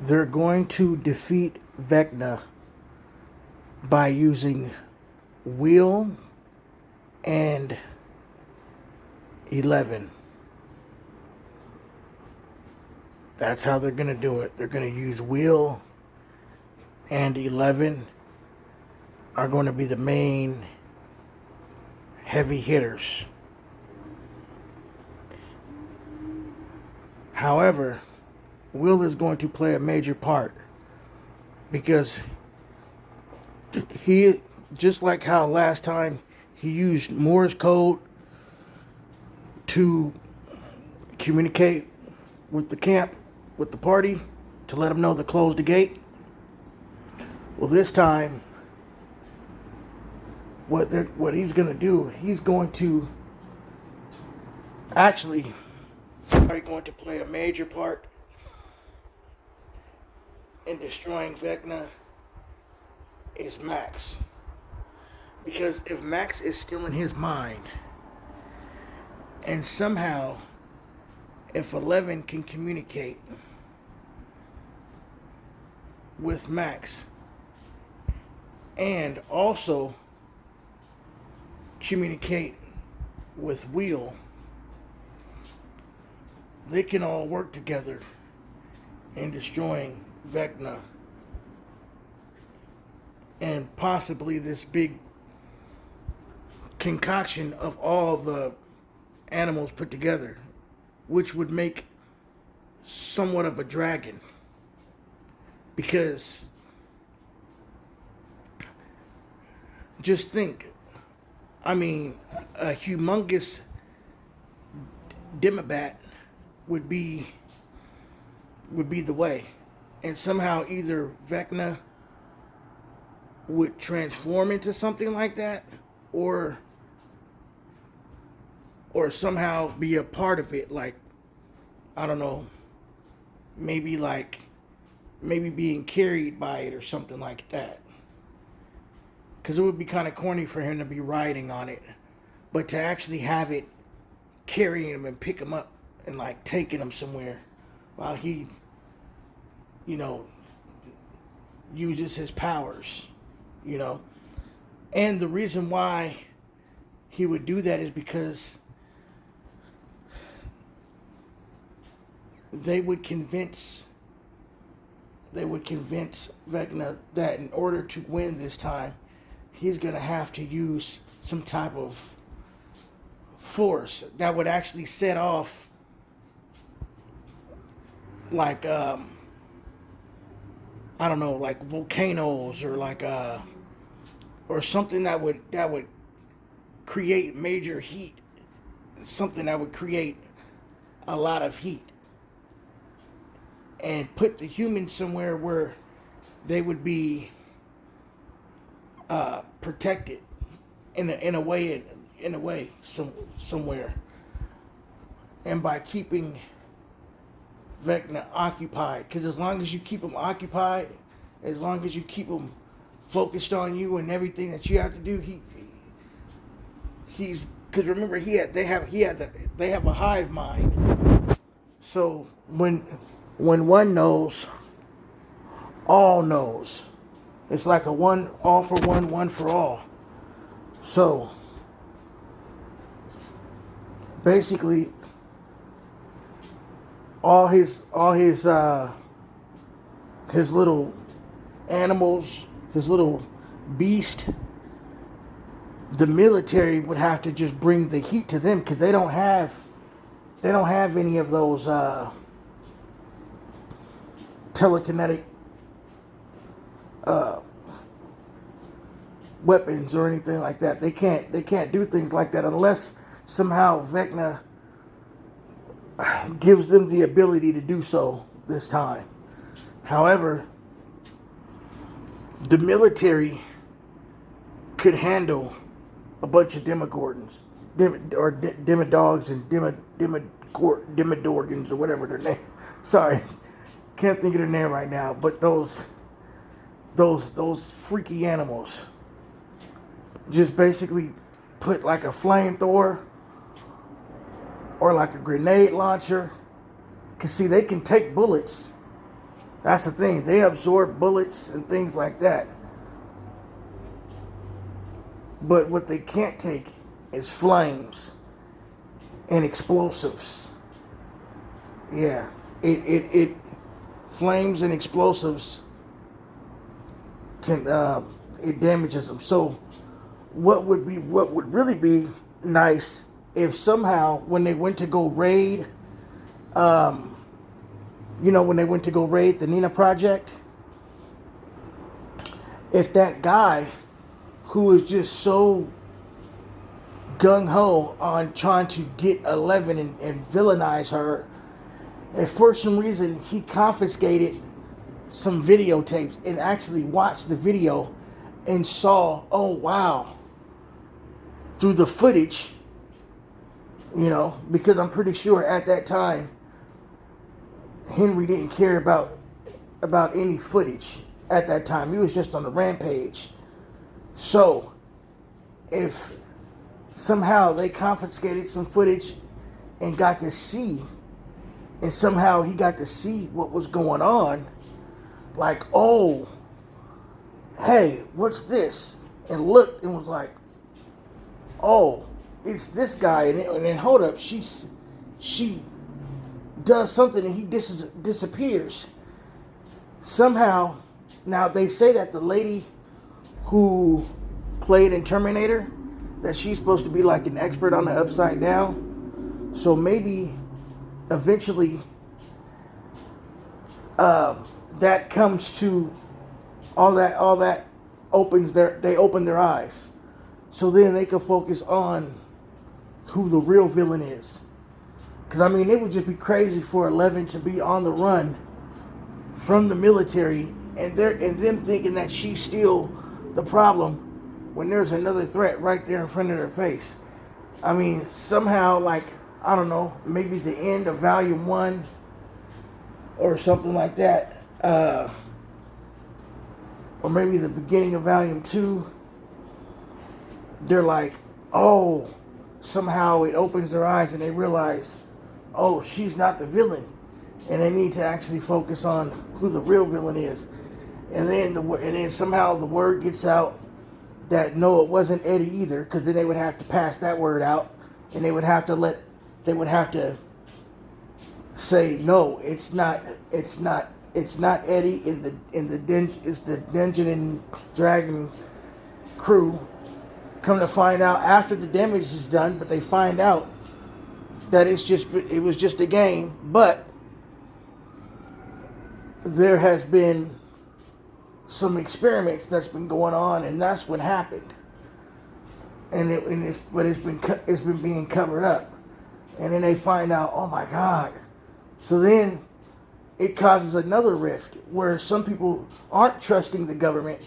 They're going to defeat Vecna by using Wheel and 11. That's how they're going to do it. They're going to use Wheel and 11 are going to be the main heavy hitters. However, Will is going to play a major part because he, just like how last time he used Morse code to communicate with the camp, with the party, to let them know to close the gate. Well, this time, what he's going to do, he's going to actually going to play a major part in destroying Vecna is Max. Because if Max is still in his mind, and somehow if 11 can communicate with Max and also communicate with Wheel, they can all work together in destroying Vecna and possibly this big concoction of all the animals put together, which would make somewhat of a dragon. Because just think, I mean, a humongous Demibat would be the way. And somehow either Vecna would transform into something like that, or somehow be a part of it, like, I don't know, maybe being carried by it or something like that. Because it would be kind of corny for him to be riding on it, but to actually have it carrying him and pick him up and like taking him somewhere while he, you know, uses his powers, you know. And the reason why he would do that is because they would convince Vecna that in order to win this time, he's gonna have to use some type of force that would actually set off like I don't know, like volcanoes or like or something that would create major heat, something that would create a lot of heat and put the humans somewhere where they would be protected in a way somewhere, and by keeping Vecna occupied, because as long as you keep him occupied, as long as you keep him focused on you and everything that you have to do, he's because remember they have a hive mind. So when one knows, all knows. It's like a one, all for one, one for all. So basically, all his little animals, his little beast, the military would have to just bring the heat to them because they don't have any of those telekinetic weapons or anything like that. They can't do things like that unless somehow Vecna gives them the ability to do so this time. However, the military could handle a bunch of Demogorgons, Demodogs and Demodorgons or whatever their name. Sorry, can't think of their name right now. But those freaky animals just basically put like a flamethrower or like a grenade launcher. Cause see, they can take bullets That's the thing. They absorb bullets and things like that. But what they can't take is flames and explosives. Yeah. It flames and explosives can it damages them. So what would really be nice if somehow when they went to go raid when they went to go raid the Nina Project, if that guy who was just so gung-ho on trying to get 11 and villainize her, if for some reason he confiscated some videotapes and actually watched the video and saw, oh wow, through the footage, because I'm pretty sure at that time Henry didn't care about any footage at that time. He was just on the rampage. So if somehow they confiscated some footage and got to see, and somehow he got to see what was going on, like, oh, hey, what's this? And looked and was like, oh, it's this guy. And then hold up, she does something and he disappears. Somehow, now they say that the lady who played in Terminator, that she's supposed to be like an expert on the Upside Down. So maybe eventually that comes to all that they open their eyes. So then they can focus on who the real villain is. Because, I mean, it would just be crazy for 11 to be on the run from the military and them thinking that she's still the problem when there's another threat right there in front of their face. I mean, somehow, like, I don't know, maybe the end of Volume 1 or something like that. Or maybe the beginning of Volume 2. They're like, oh, somehow it opens their eyes and they realize, oh, she's not the villain. And they need to actually focus on who the real villain is. And then somehow the word gets out that no, it wasn't Eddie either, because then they would have to pass that word out, and they would have to say no, it's not Eddie it's the Dungeon and Dragon crew. Come to find out after the damage is done, but they find out that it was just a game, but there has been some experiments that's been going on, and that's what happened. It's been being covered up, and then they find out, oh my God. So then it causes another rift where some people aren't trusting the government,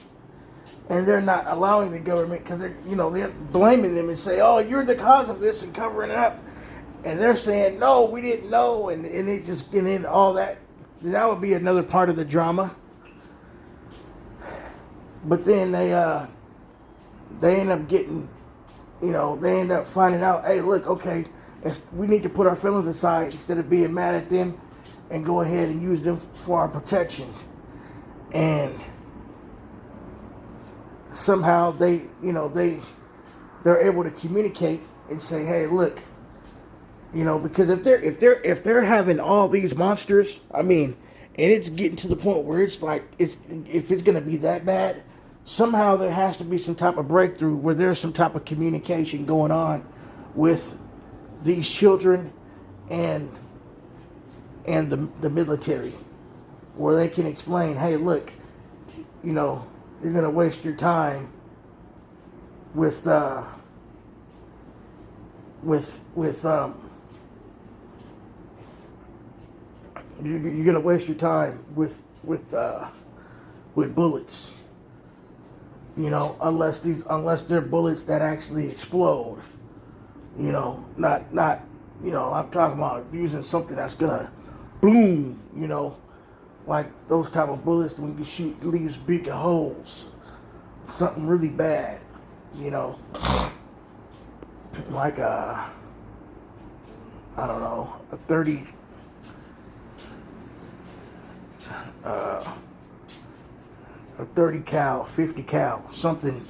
and they're not allowing the government because they're blaming them and say, oh, you're the cause of this and covering it up, and they're saying no, we didn't know, and then all that. That would be another part of the drama. But then they end up getting, they end up finding out, hey, look, okay, we need to put our feelings aside instead of being mad at them and go ahead and use them for our protection. And somehow they're able to communicate and say, hey, look, because if they're having all these monsters, I mean, and it's getting to the point where it's like, if it's going to be that bad, somehow there has to be some type of breakthrough where there's some type of communication going on with these children and the military, where they can explain, hey, look, you're going to waste your time with you're gonna waste your time with bullets, unless they're bullets that actually explode, not I'm talking about using something that's gonna boom, like those type of bullets when you shoot leaves big holes, something really bad, like I don't know, a 30 a 30 cal, 50 cal, something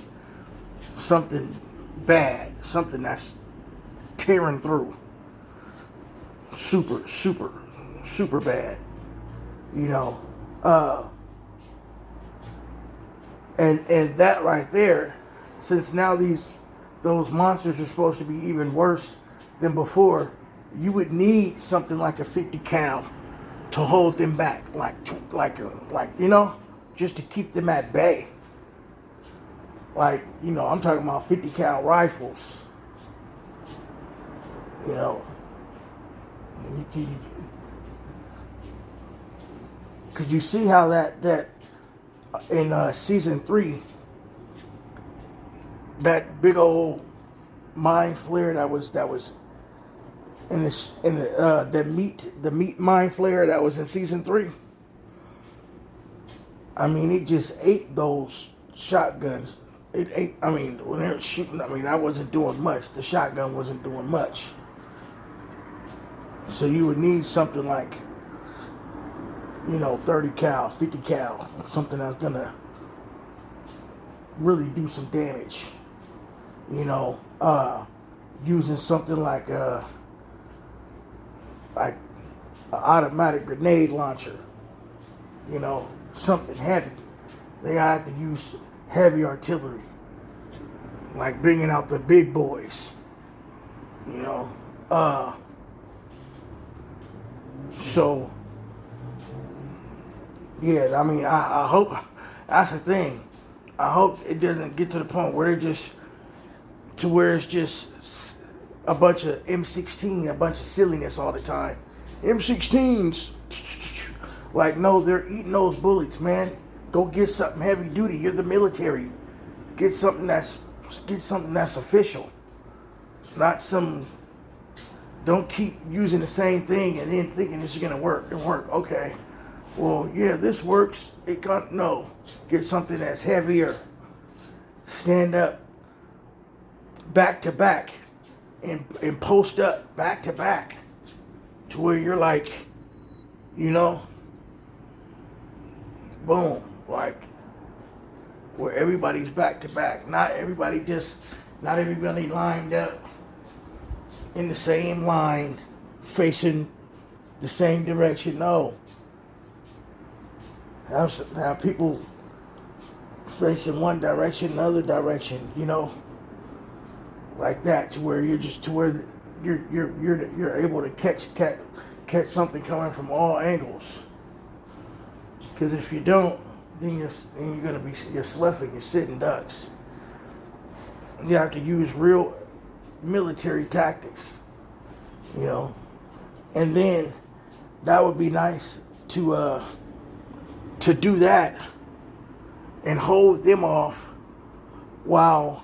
bad, something that's tearing through, super bad, you know, and that right there, since now those monsters are supposed to be even worse than before, you would need something like a 50 cal to hold them back, like just to keep them at bay. Like, I'm talking about 50 cal rifles. Could you see how that in season 3, that big old mine flare that was in the meat mine flare that was in season 3. I mean, it just ate those shotguns. It ate. I mean, when they were shooting, I wasn't doing much. The shotgun wasn't doing much. So you would need something like, 30 cal, 50 cal, something that's gonna really do some damage. Using something like an automatic grenade launcher. Something heavy. They had to use heavy artillery, like bringing out the big boys. So yeah, I hope that's the thing. I hope it doesn't get to the point where it's just a bunch of M16, a bunch of silliness all the time. M16s, like, no, they're eating those bullets, man. Go get something heavy duty. You're the military. Get something that's official. Not some. Don't keep using the same thing and then thinking this is gonna work. It work, okay. Well, yeah, this works. It can't. No, get something that's heavier. Stand up, back to back, and post up back to back, to where you're like, boom, like where everybody's back to back. Not everybody lined up in the same line, facing the same direction. No. Have people facing one direction, another direction, like that, to where you're able to catch something coming from all angles. Because if you don't, then you're sloughing, you're sitting ducks. You have to use real military tactics, and then that would be nice to do that and hold them off while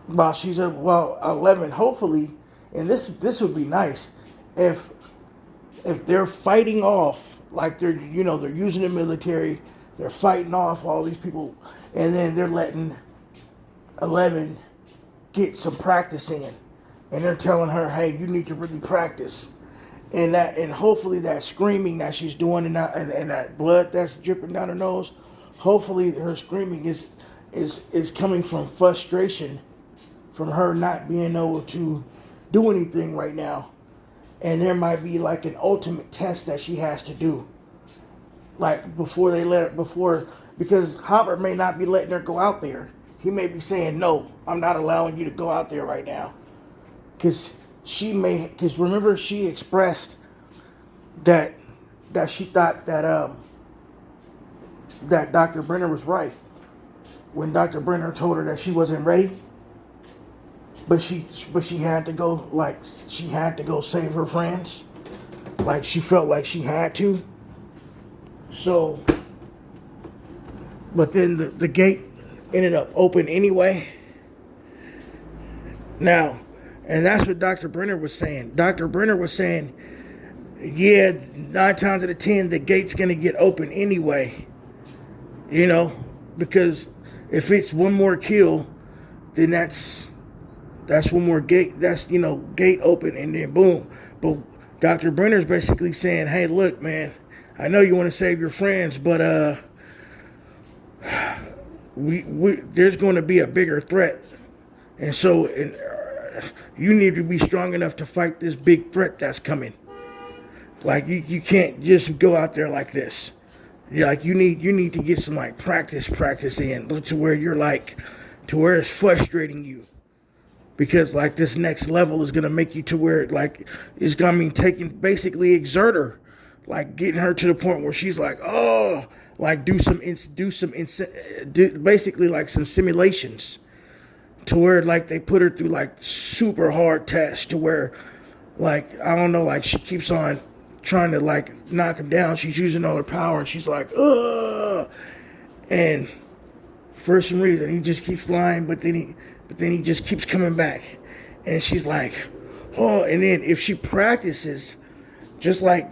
11, hopefully. And this would be nice if they're fighting off, like they're using the military, they're fighting off all these people, and then they're letting 11 get some practice in, and they're telling her, hey, you need to really practice. And hopefully that screaming that she's doing and that blood that's dripping down her nose, hopefully her screaming is coming from frustration, from her not being able to do anything right now. And there might be like an ultimate test that she has to do, like because Hopper may not be letting her go out there. He may be saying, no, I'm not allowing you to go out there right now. Because remember, she expressed that she thought that Dr. Brenner was right when Dr. Brenner told her that she wasn't ready. But she had to go, like, she had to go save her friends. Like, she felt like she had to. So, but then the gate ended up open anyway. Now, and that's what Dr. Brenner was saying. Dr. Brenner was saying, yeah, 9 times out of 10, the gate's going to get open anyway. Because if it's one more kill, then that's one more gate. That's, gate open, and then boom. But Dr. Brenner's basically saying, hey, look, man, I know you want to save your friends, but we there's going to be a bigger threat. And so you need to be strong enough to fight this big threat that's coming. Like you can't just go out there like this. Yeah, like you need to get some like practice in to where you're like to where it's frustrating you. Because like this next level is gonna make you to where like it's gonna mean taking basically exert her, like getting her to the point where she's like, oh, like do basically like some simulations to where like they put her through like super hard tests to where like I don't know, like she keeps on trying to like knock him down. She's using all her power and she's like, ugh. And for some reason he just keeps flying, but then he just keeps coming back. And she's like, oh, and then if she practices just like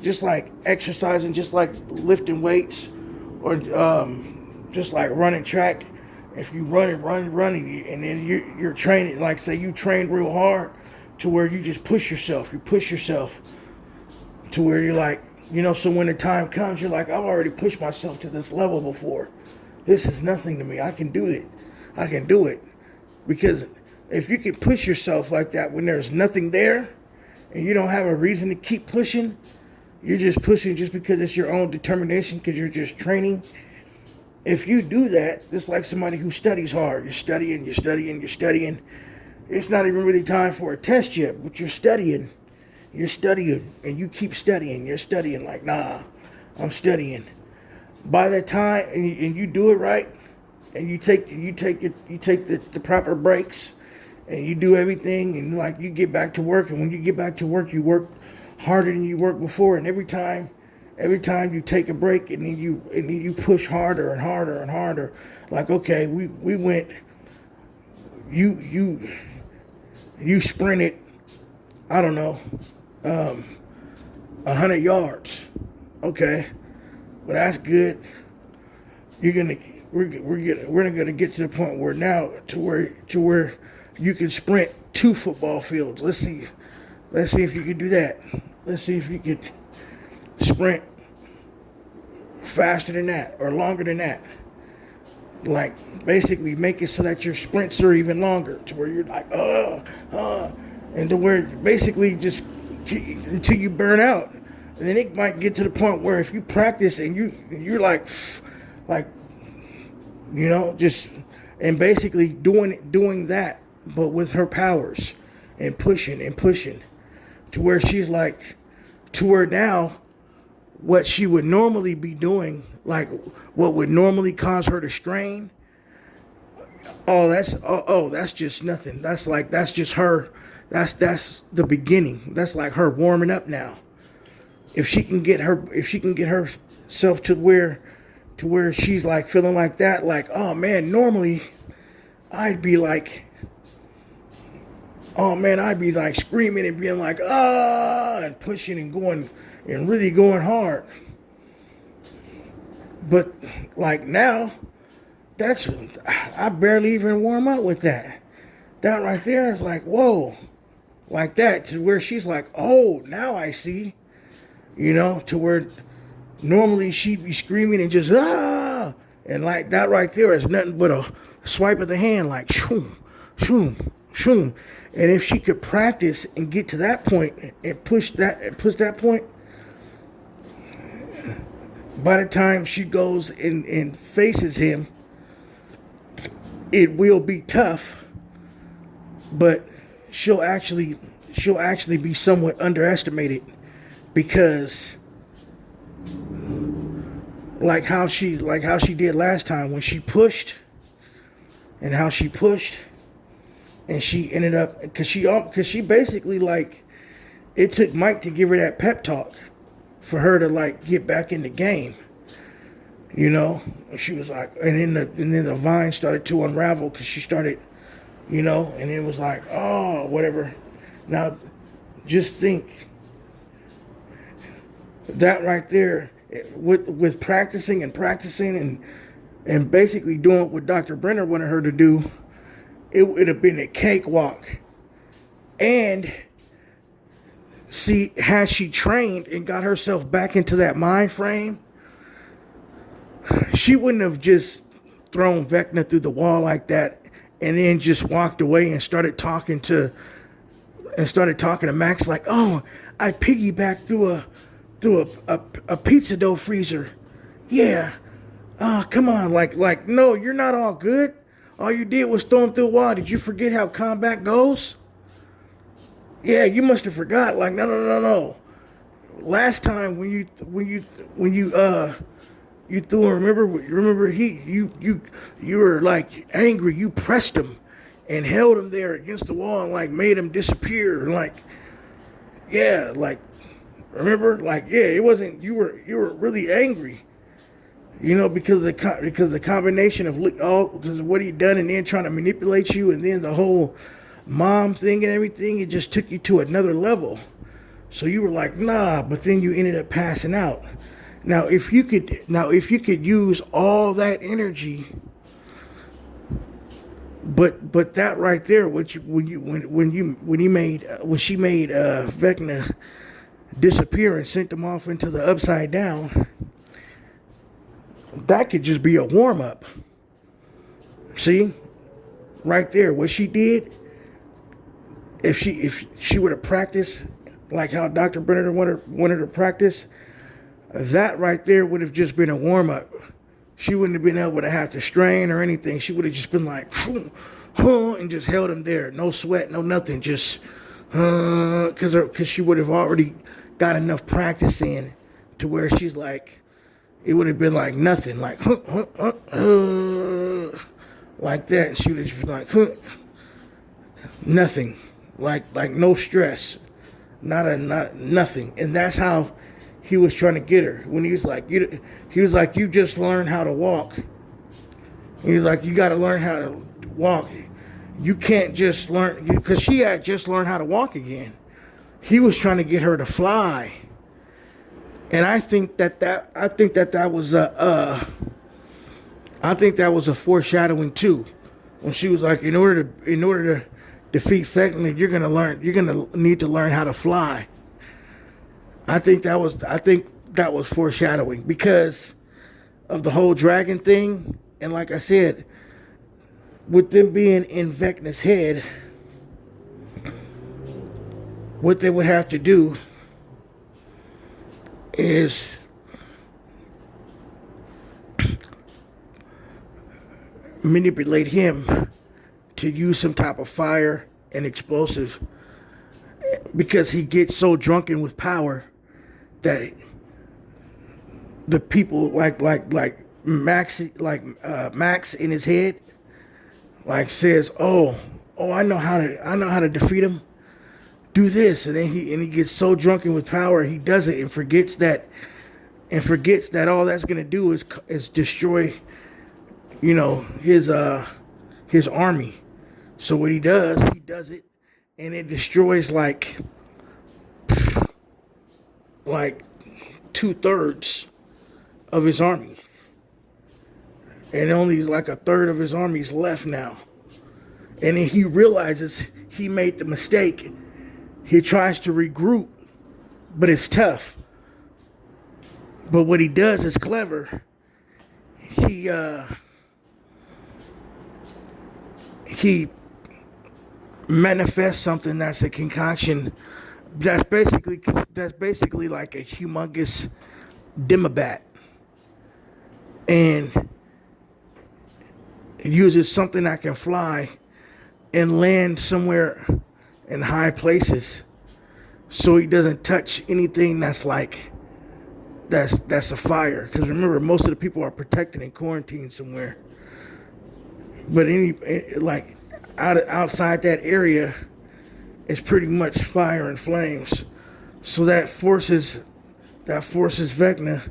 exercising, just like lifting weights or just like running track, if you running, and then you're training, like say you train real hard to where you just push yourself, to where you're like, so when the time comes, you're like, I've already pushed myself to this level before. This is nothing to me. I can do it. Because if you can push yourself like that when there's nothing there and you don't have a reason to keep pushing, you're just pushing just because it's your own determination, because you're just training. If you do that, it's like somebody who studies hard. You're studying. It's not even really time for a test yet, but you're studying, and you keep studying. You're studying like, nah, I'm studying. By that time, and you do it right, and you take the proper breaks, and you do everything, and like you get back to work, and when you get back to work, you work harder than you worked before, and every time you take a break, and then you push harder and harder and harder. Like, okay, we went, you sprinted, I don't know, 100 yards, okay, well that's good. We're gonna get to the point where now to where you can sprint 2 football fields. Let's see if you can do that. Let's see if you could sprint faster than that or longer than that. Like basically make it so that your sprints are even longer, to where you're like and to where basically just until you burn out. And then it might get to the point where if you practice and you're like just and basically doing that, but with her powers and pushing to where she's like, to where now what she would normally be doing, like what would normally cause her to strain, that's just nothing. That's just her. That's the beginning. That's like her warming up now. If she can get herself to where she's like feeling like that, like, oh man, normally I'd be like screaming and being like, and pushing and going and really going hard. But like now, I barely even warm up with that. That right there is like, whoa, like that, to where she's like, oh, now I see, to where normally she'd be screaming and just, and like that right there is nothing but a swipe of the hand, like, shoom, shoom, shoom. And if she could practice and get to that point and push that point, by the time she goes and faces him, it will be tough, but she'll actually be somewhat underestimated, because like how she did last time when she pushed, and how she pushed, and she ended up, because she basically, like, it took Mike to give her that pep talk for her to like get back in the game. She was like, and then the vine started to unravel, because she started, and it was like, oh, whatever. Now, just think that right there, with practicing and basically doing what Dr. Brenner wanted her to do, it would have been a cakewalk. And See, had she trained and got herself back into that mind frame, she wouldn't have just thrown Vecna through the wall like that and then just walked away and started talking to Max like, "Oh, I piggybacked through a pizza dough freezer. Yeah. Come on, like no, you're not all good. All you did was throw him through a wall. Did you forget how combat goes? Yeah, you must have forgot. Like, no. Last time you threw him, remember you were like angry. You pressed him and held him there against the wall and like made him disappear. Like, yeah, like remember, like yeah, it wasn't you were really angry. You know, because the combination of all because of what he'd done and then trying to manipulate you and then the whole mom thing and everything, it just took you to another level. So you were like, nah, but then you ended up passing out. Now if you could use all that energy, but that right there, when she made Vecna disappear and sent them off into the upside down, that could just be a warm up. See, right there, what she did. If she would have practiced like how Dr. Brenner wanted her to practice, that right there would have just been a warm up. She wouldn't have been able to have to strain or anything. She would have just been like, and just held him there, no sweat, no nothing, just because she would have already got enough practice in to where she's like, it would have been like nothing, like like that. And she would have just been like nothing, like no stress, not nothing. And that's how he was trying to get her when he was like, you just learned how to walk. He was like, you got to learn how to walk. You can't just learn, because she had just learned how to walk again. He was trying to get her to fly. And I think that was a foreshadowing too, when she was like, in order to defeat Vecna, you're gonna need to learn how to fly. I think that was foreshadowing because of the whole dragon thing, and like I said, with them being in Vecna's head, what they would have to do is manipulate him to use some type of fire and explosive, because he gets so drunken with power that the people like Max in his head like says, oh, I know how to defeat him. Do this, and then he gets so drunken with power, he does it and forgets that all that's gonna do is destroy, his army. So what he does it, and it destroys like 2/3 of his army, and only like 1/3 of his army's left now. And then he realizes he made the mistake. He tries to regroup, but it's tough. But what he does is clever. He manifests something that's a concoction that's basically like a humongous Demobat, and uses something that can fly and land somewhere in high places, so he doesn't touch anything that's a fire. Because remember, most of the people are protected and quarantined somewhere. But outside that area, it's pretty much fire and flames. So that forces Vecna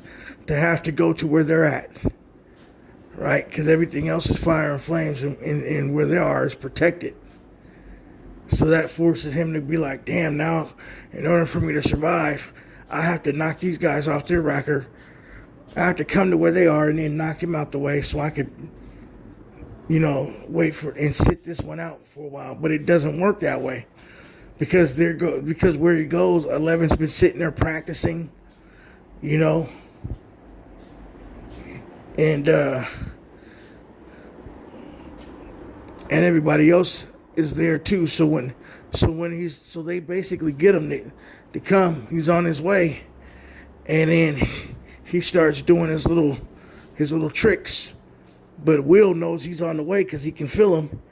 to have to go to where they're at, right? Because everything else is fire and flames, and where they are is protected. So that forces him to be like, damn, now, in order for me to survive, I have to knock these guys off their rocker. I have to come to where they are and then knock them out the way so I could, wait for and sit this one out for a while. But it doesn't work that way, because where he goes, 11's been sitting there practicing, you know, and everybody else is there too. So they basically get him to come. He's on his way, and then he starts doing his little tricks. But Will knows he's on the way because he can feel him,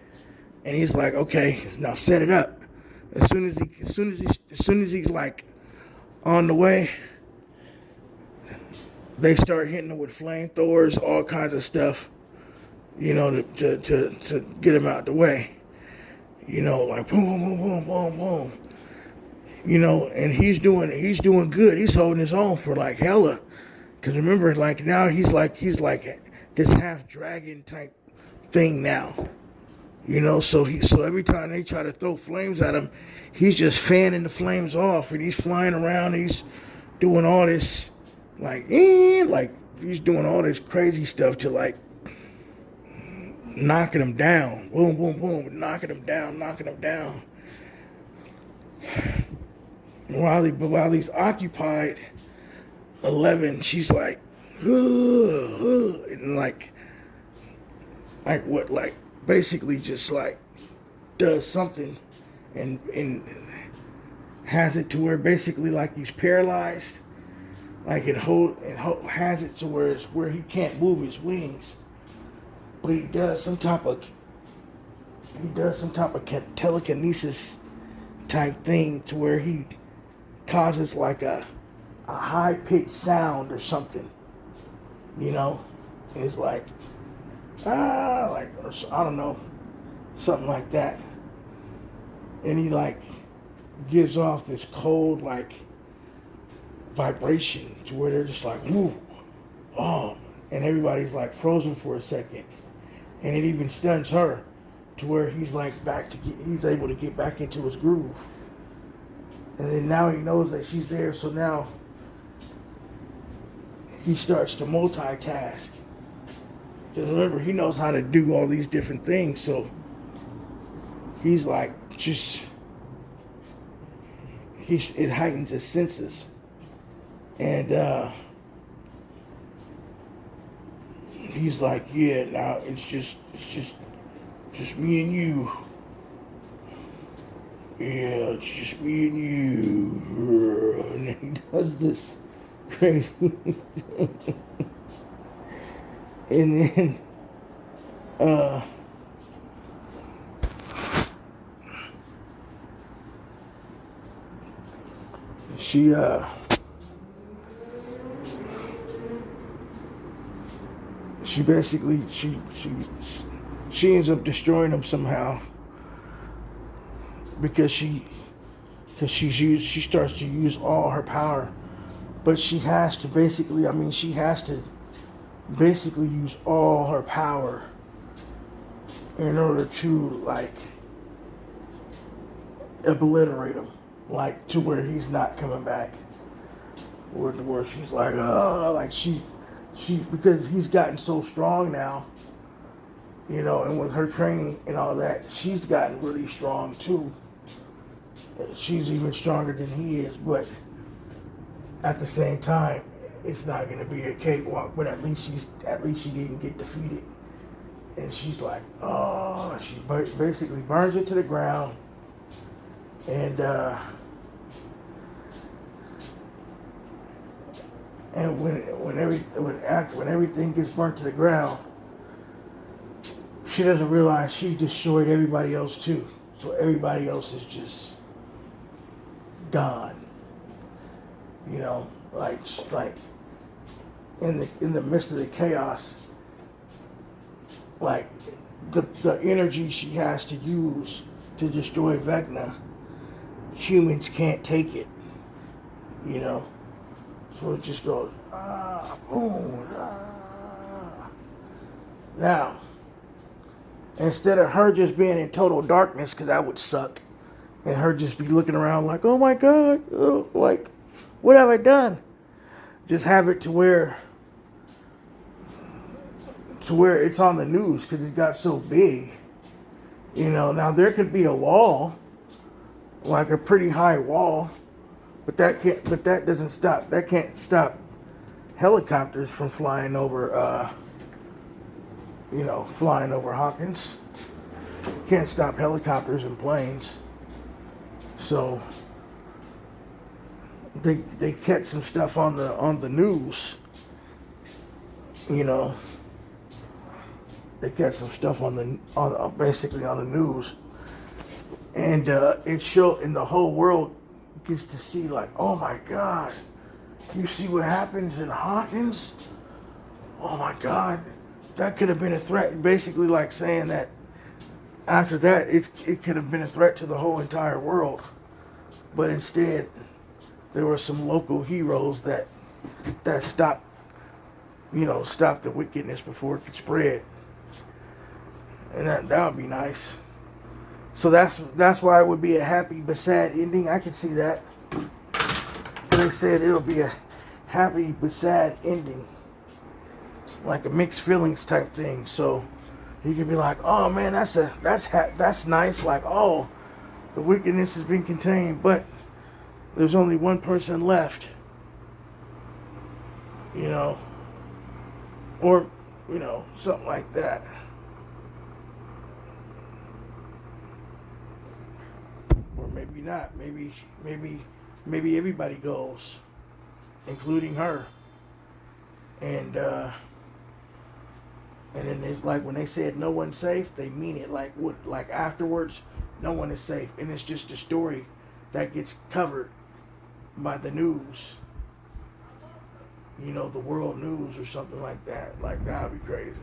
and he's like, okay, now set it up. As soon as he's like on the way, they start hitting him with flamethrowers, all kinds of stuff, you know, to get him out the way. You know, like boom, boom, boom, boom, boom, boom. You know, and he's doing good. He's holding his own for like hella. Cause remember, like now he's like this half dragon type thing now. You know, so every time they try to throw flames at him, he's just fanning the flames off, and he's flying around. He's doing all this, like he's doing all this crazy stuff to like knocking him down. Boom, boom, boom, knocking him down, knocking him down. While he's occupied, 11, she's like, and like what, like basically just like does something and has it to where basically like he's paralyzed, like has it to where he can't move his wings, but he does some type of telekinesis type thing to where he causes like a high pitched sound or something, you know. And it's like or I don't know, something like that. And he like gives off this cold like vibration to where they're just like, woo, oh, and everybody's like frozen for a second, and it even stuns her to where he's like he's able to get back into his groove. And then now he knows that she's there, so now he starts to multitask. Because remember, he knows how to do all these different things, so he's like it heightens his senses. And he's like, yeah, now it's just me and you. Yeah, it's just me and you. And then he does this crazy thing. And then she basically she ends up destroying him somehow because she starts to use all her power, but she has to basically use all her power in order to like obliterate him, like to where he's not coming back. Where she's like, oh, like she because he's gotten so strong now, you know, and with her training and all that, she's gotten really strong too. She's even stronger than he is, but at the same time, it's not going to be a cakewalk. But at least she didn't get defeated. And she's like, oh, she basically burns it to the ground, and when everything gets burnt to the ground, she doesn't realize she destroyed everybody else too. So everybody else is just gone. You know, like in the midst of the chaos, like the energy she has to use to destroy Vecna, humans can't take it. You know, so it just goes boom. Now, instead of her just being in total darkness, because that would suck, and her just be looking around like, oh my God, like, what have I done? Just have it to where it's on the news because it got so big. You know, now there could be a wall like a pretty high wall, but that doesn't stop. That can't stop helicopters from flying over. Flying over Hawkins. Can't stop helicopters and planes. So they catch some stuff on the news. You know, they catch some stuff on basically on the news, and and the whole world gets to see, like, oh my God, you see what happens in Hawkins? Oh my God, that could have been a threat. Basically, like saying that after that, it could have been a threat to the whole entire world, but instead, there were some local heroes that stopped the wickedness before it could spread, and that would be nice. So that's why it would be a happy but sad ending. I can see that. They said it'll be a happy but sad ending, like a mixed feelings type thing. So you could be like, oh man, that's nice. Like, oh, the wickedness has been contained, but there's only one person left. Or something like that. Or maybe not. Maybe everybody goes, including her. And then it's like when they said no one's safe, they mean it. Like what? Like afterwards, no one is safe, and it's just a story that gets covered by the news. The world news or something like that. Like, that'd be crazy.